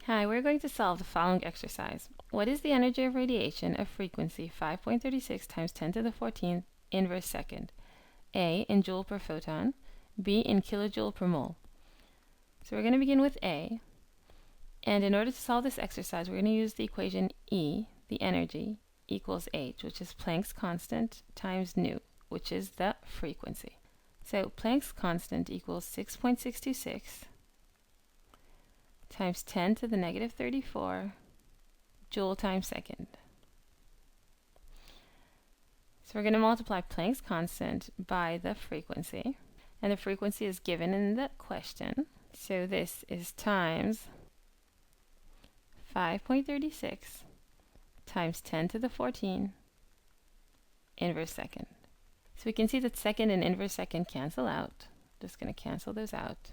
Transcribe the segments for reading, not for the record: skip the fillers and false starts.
Hi, we're going to solve the following exercise. What is the energy of radiation of frequency 5.36 times 10 to the 14th inverse second? A in joule per photon, B in kilojoule per mole. So we're going to begin with A. And in order to solve this exercise, we're going to use the equation E, the energy, equals H, which is Planck's constant, times nu, which is the frequency. So Planck's constant equals 6.626 times 10 to the negative 34 joule times second. So we're going to multiply Planck's constant by the frequency, and the frequency is given in the question. So this is times 5.36 times 10 to the 14 inverse second. So we can see that second and inverse second cancel out. Just going to cancel those out.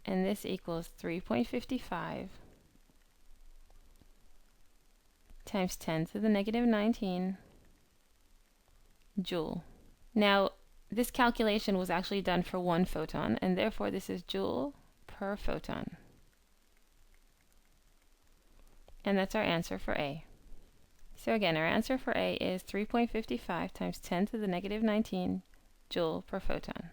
And this equals 3.55 times 10 to the negative 19 joule. Now, this calculation was actually done for one photon, and therefore this is joule per photon. And that's our answer for A. So again, our answer for A is 3.55 times 10 to the negative 19 joule per photon.